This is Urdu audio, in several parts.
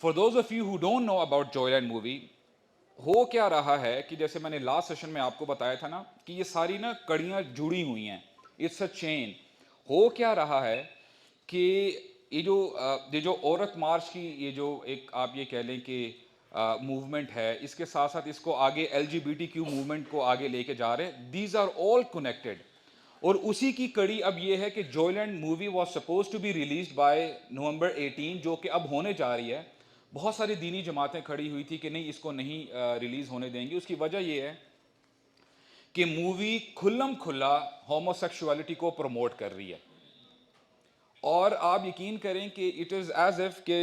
For those of you who don't know about Joyland movie, ہو کیا رہا ہے کہ جیسے میں نے لاسٹ سیشن میں آپ کو بتایا تھا نا کہ یہ ساری نا کڑیاں جڑی ہوئی ہیں, اٹس اے چین. ہو کیا رہا ہے کہ یہ جو عورت مارچ کی یہ جو ایک آپ یہ کہہ لیں کہ موومنٹ ہے, اس کے ساتھ ساتھ اس کو آگے LGBTQ موومنٹ کو آگے لے کے جا رہے ہیں. These are all connected. اور اسی کی کڑی اب یہ ہے کہ Joyland movie was supposed to be released by November 18, جو کہ اب ہونے جا رہی ہے. بہت ساری دینی جماعتیں کھڑی ہوئی تھی کہ نہیں اس کو نہیں ریلیز ہونے دیں گی. اس کی وجہ یہ ہے کہ مووی کھلم کھلا ہومو سیکشوالٹی کو پروموٹ کر رہی ہے. اور آپ یقین کریں کہ اٹ از ایز ایف کہ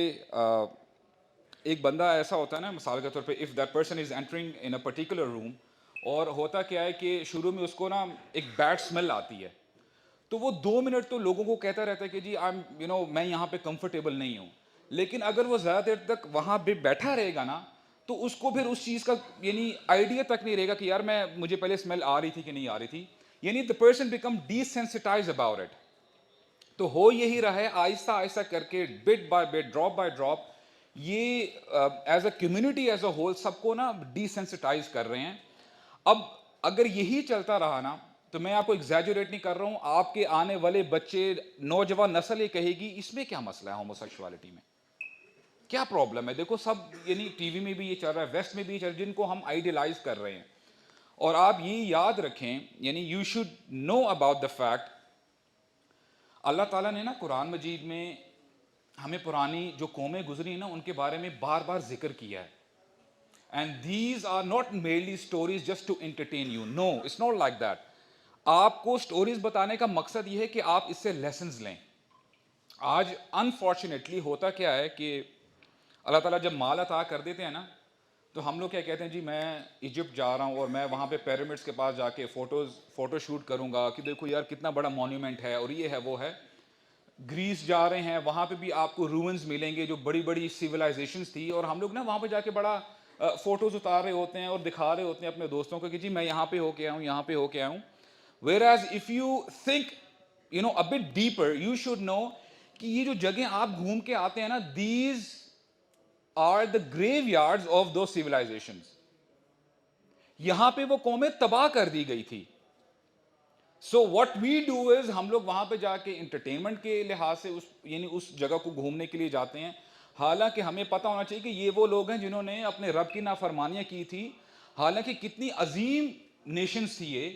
ایک بندہ ایسا ہوتا ہے نا, مثال کے طور پہ if that person is entering in a particular room, اور ہوتا کیا ہے کہ شروع میں اس کو نا ایک بیڈ اسمیل آتی ہے, تو وہ 2 منٹ تو لوگوں کو کہتا رہتا ہے کہ جی میں یہاں پہ کمفرٹیبل نہیں ہوں. لیکن اگر وہ زیادہ دیر تک وہاں پہ بیٹھا رہے گا نا, تو اس کو پھر اس چیز کا یعنی آئیڈیا تک نہیں رہے گا کہ یار مجھے پہلے اسمیل آ رہی تھی کہ نہیں آ رہی تھی. یعنی the person become desensitized about it. تو ہو یہی رہا ہے آہستہ آہستہ کر کے, bit by bit, drop by drop, یہ as a community as a whole سب کو نا ڈیسینسٹائز کر رہے ہیں. اب اگر یہی چلتا رہا نا, تو میں آپ کو ایگزیجوریٹ نہیں کر رہا ہوں, آپ کے آنے والے بچے, نوجوان نسل یہ کہے گی اس میں کیا مسئلہ ہے ہومو سیکشوالٹی میں, کیا پرابلم ہے. دیکھو سب یعنی ٹی وی میں بھی یہ چل رہا ہے, ویسٹ میں بھی یہ چل رہا ہے, جن کو ہم آئیڈیلائز کر رہے ہیں. اور آپ یہ یاد رکھیں, یعنی you should know about the fact, اللہ تعالیٰ نے نا قرآن مجید میں ہمیں پرانی جو قومیں گزری ہیں نا ان کے بارے میں بار بار ذکر کیا ہے. And these are not merely stories just to entertain you, no it's not like that. آپ کو اسٹوریز بتانے کا مقصد یہ ہے کہ آپ اس سے لیسنز لیں. آج انفارچونیٹلی ہوتا کیا ہے کہ اللہ تعالیٰ جب مال عطا کر دیتے ہیں نا, تو ہم لوگ کیا کہتے ہیں, جی میں ایجپٹ جا رہا ہوں اور میں وہاں پہ پیرامڈس کے پاس جا کے فوٹو شوٹ کروں گا کہ دیکھو یار کتنا بڑا مونیومنٹ ہے, اور یہ ہے وہ ہے. گریس جا رہے ہیں, وہاں پہ بھی آپ کو روونز ملیں گے جو بڑی بڑی سیویلائزیشنز تھی, اور ہم لوگ نا وہاں پہ جا کے بڑا فوٹوز اتار رہے ہوتے ہیں اور دکھا رہے ہوتے ہیں اپنے دوستوں کو کہ جی میں یہاں پہ ہو کے آیا ہوں, یہاں پہ ہو کے آیا ہوں. whereas if you think a bit deeper, you should know کہ یہ جو جگہیں آپ گھوم کے آتے ہیں نا, these are the graveyards of those civilizations. یہاں پہ وہ قومیں تباہ کر دی گئی تھی. So what we do is ہم لوگ وہاں پہ جا کے انٹرٹینمنٹ کے لحاظ سے یعنی اس جگہ کو گھومنے کے لیے جاتے ہیں, حالانکہ ہمیں پتہ ہونا چاہیے کہ یہ وہ لوگ ہیں جنہوں نے اپنے رب کی نافرمانیاں کی تھی. حالانکہ کتنی عظیم نیشنز تھی یہ.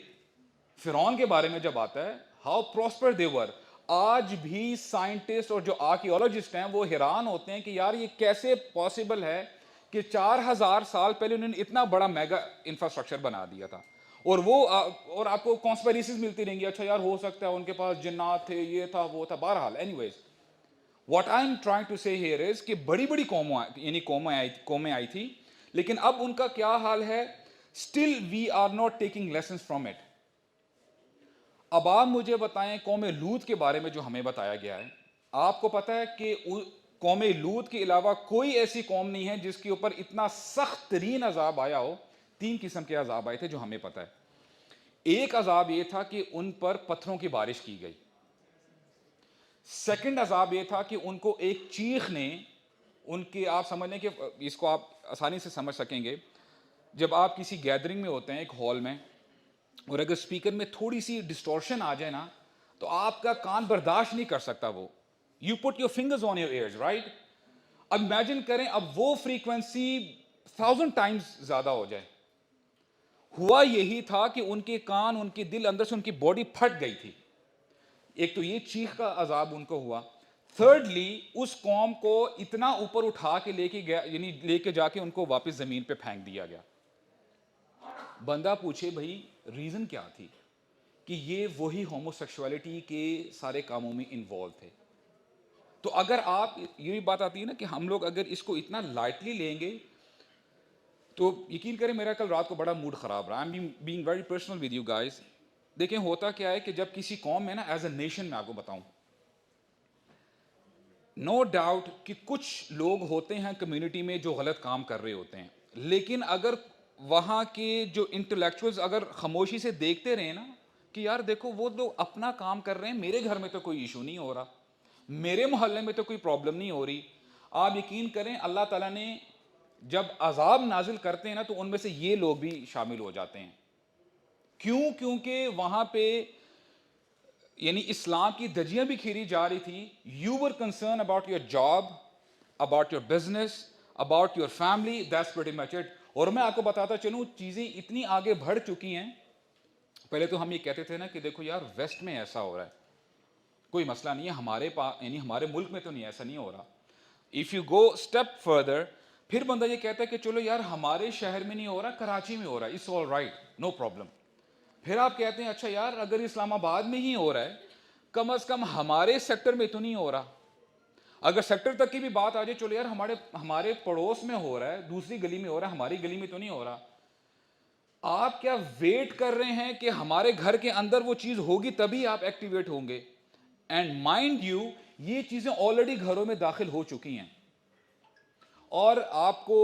فرعون کے بارے میں جب آتا ہے, ہاؤ پراسپر دے ور. آج بھی سائنٹسٹ اور جو آرکیولوجسٹ ہیں وہ حیران ہوتے ہیں کہ یار یہ کیسے پاسبل ہے کہ 4000 سال پہلے انہوں نے اتنا بڑا میگا انفراسٹرکچر بنا دیا تھا. اور آپ کو کانسپیریسیز ملتی رہیں گی, اچھا یار ہو سکتا ہے ان کے پاس جنات تھے, یہ تھا وہ تھا. بہرحال anyways what I am trying to say here is کہ بڑی بڑی قومیں آئی تھی, لیکن اب ان کا کیا حال ہے, still we are not taking lessons from it. اب آپ مجھے بتائیں قوم لوط کے بارے میں جو ہمیں بتایا گیا ہے, آپ کو پتہ ہے کہ قوم لوط کے علاوہ کوئی ایسی قوم نہیں ہے جس کے اوپر اتنا سخت ترین عذاب آیا ہو. 3 قسم کے عذاب آئے تھے جو ہمیں پتہ ہے. ایک عذاب یہ تھا کہ ان پر پتھروں کی بارش کی گئی. سیکنڈ عذاب یہ تھا کہ ان کو ایک چیخ نے ان کے, آپ سمجھ لیں کہ اس کو آپ آسانی سے سمجھ سکیں گے, جب آپ کسی گیدرنگ میں ہوتے ہیں ایک ہال میں, اور اگر اسپیکر میں تھوڑی سی ڈسٹورشن آ جائے نا, تو آپ کا کان برداشت نہیں کر سکتا وہ. You put your fingers on your ears, right. اب امیجن کریں اب وہ فریکوینسی 1000 ٹائمز زیادہ ہو جائے. ہوا یہی تھا کہ ان کے کان, ان کے دل, اندر سے ان کی باڈی پھٹ گئی تھی. ایک تو یہ چیخ کا عذاب ان کو ہوا. تھرڈلی اس قوم کو اتنا اوپر اٹھا کے لے کے گیا, یعنی لے کے جا کے ان کو واپس زمین پہ پھینک دیا گیا. بندہ پوچھے بھائی ریزن کیا تھی, کہ یہ وہی ہومو سیکشوالٹی کے سارے کاموں میں انوالو تھے. تو اگر آپ, یہ بھی بات آتی ہے نا کہ ہم لوگ اگر اس کو اتنا لائٹلی لیں گے, تو یقین کریں میرا کل رات کو بڑا موڈ خراب رہا. I am being very personal with you guys. دیکھیں ہوتا کیا ہے کہ جب کسی قوم میں نا, ایز اے نیشن میں آپ کو بتاؤں, نو ڈاؤٹ کہ کچھ لوگ ہوتے ہیں کمیونٹی میں جو غلط کام کر رہے ہوتے ہیں, لیکن اگر وہاں کے جو انٹلیکچوئلز اگر خاموشی سے دیکھتے رہے نا کہ یار دیکھو وہ لوگ اپنا کام کر رہے ہیں, میرے گھر میں تو کوئی ایشو نہیں ہو رہا, میرے محلے میں تو کوئی پرابلم نہیں ہو رہی, آپ یقین کریں اللہ تعالیٰ نے جب عذاب نازل کرتے ہیں نا تو ان میں سے یہ لوگ بھی شامل ہو جاتے ہیں. کیوں؟ کیونکہ وہاں پہ یعنی اسلام کی دھجیاں بھی کھیری جا رہی تھی. You were concern about your job, about your business, about your family, that's pretty much it. اور میں آپ کو بتاتا چلوں چیزیں اتنی آگے بڑھ چکی ہیں. پہلے تو ہم یہ کہتے تھے نا کہ دیکھو یار ویسٹ میں ایسا ہو رہا ہے, کوئی مسئلہ نہیں ہے, ہمارے پاس یعنی ہمارے ملک میں تو نہیں, ایسا نہیں ہو رہا. If you go step further, پھر بندہ یہ کہتا ہے کہ چلو یار ہمارے شہر میں نہیں ہو رہا, کراچی میں ہو رہا ہے, it's all right, no problem. پھر آپ کہتے ہیں اچھا یار اگر اسلام آباد میں ہی ہو رہا ہے, کم از کم ہمارے سیکٹر میں تو نہیں ہو رہا. اگر سیکٹر تک کی بھی بات آ جائے, چلو یار ہمارے پڑوس میں ہو رہا ہے, دوسری گلی میں ہو رہا ہے, ہماری گلی میں تو نہیں ہو رہا. آپ کیا ویٹ کر رہے ہیں کہ ہمارے گھر کے اندر وہ چیز ہوگی تبھی آپ ایکٹیویٹ ہوں گے؟ اینڈ مائنڈ یو یہ چیزیں آلریڈی گھروں میں داخل ہو چکی ہیں. اور آپ کو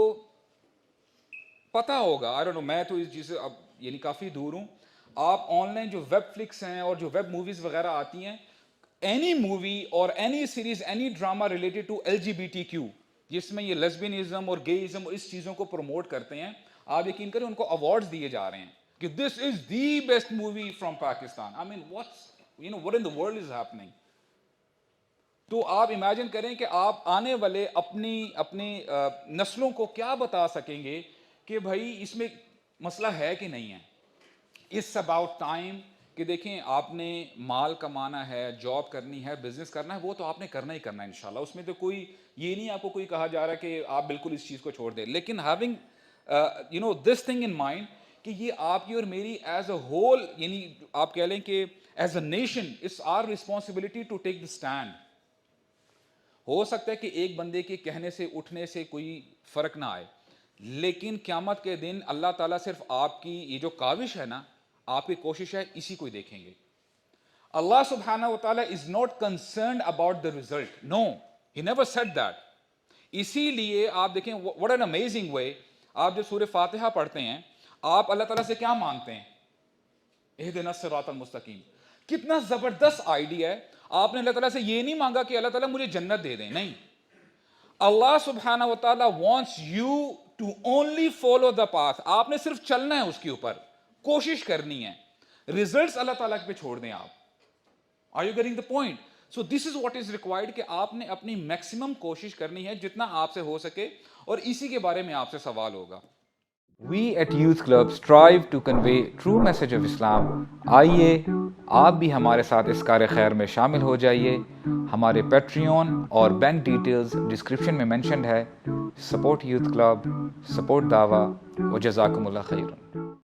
پتا ہوگا, آئی ڈونٹ نو, میں تو اس چیز سے اب یعنی کافی دور ہوں. آپ آن لائن جو ویب فلکس ہیں اور جو ویب موویز وغیرہ آتی ہیں, اینی مووی اور any series, any drama related to LGBTQ, جس میں یہ لیسبینزم اور گےازم اور اس چیزوں کو پروموٹ کرتے ہیں, آپ یقین کریں ان کو ایوارڈز دیے جا رہے ہیں کہ this is the best movie from Pakistan. I mean what in the world is happening? تو آپ امیجن کریں کہ آپ آنے والے اپنی نسلوں کو کیا بتا سکیں گے کہ بھائی اس میں مسئلہ ہے کہ نہیں ہے. اٹس اباؤٹ ٹائم کہ دیکھیں آپ نے مال کمانا ہے, جاب کرنی ہے, بزنس کرنا ہے, وہ تو آپ نے کرنا ہی کرنا ہے انشاءاللہ. اس میں تو کوئی یہ نہیں آپ کو کوئی کہا جا رہا کہ آپ بالکل اس چیز کو چھوڑ دیں. لیکن having this thing in mind کہ یہ آپ کی اور میری ایز اے ہول, یعنی آپ کہہ لیں کہ as a nation it's our responsibility to take the stand. ہو سکتا ہے کہ ایک بندے کے کہنے سے اٹھنے سے کوئی فرق نہ آئے, لیکن قیامت کے دن اللہ تعالیٰ صرف آپ کی یہ جو کاوش ہے نا, آپ کی کوشش ہے, اسی کو دیکھیں گے. اللہ سبحانہ و تعالیٰ is not concerned about the result, no, he never said that. اسی لیے آپ دیکھیں واٹ این امیزنگ وے, آپ جو سورہ فاتحہ پڑھتے ہیں آپ اللہ تعالیٰ سے کیا مانگتے ہیں؟ اہدنا الصراط المستقیم. کتنا زبردست آئیڈیا ہے. آپ نے اللہ تعالیٰ سے یہ نہیں مانگا کہ اللہ تعالیٰ مجھے جنت دے دیں, نہیں. اللہ سبحانہ و تعالیٰ wants you to only follow the path. آپ نے صرف چلنا ہے اس کے اوپر, کوشش کرنی ہے, ریزلٹس اللہ تعالیٰ پہ چھوڑ دیں آپ. Are you getting the point? So this is what is required کہ آپ نے اپنی میکسیمم کوشش کرنی ہے جتنا آپ سے ہو سکے, اور اسی کے بارے میں آپ سے سوال ہوگا. We at Youth Club strive to convey true message of Islam. آئیے آپ بھی ہمارے ساتھ اس کار خیر میں شامل ہو جائیے. ہمارے پیٹریون اور بینک ڈیٹیلز ڈسکرپشن میں مینشنڈ ہے. سپورٹ یوتھ کلب, سپورٹ دعویٰ, و جزاکم اللہ خیرا.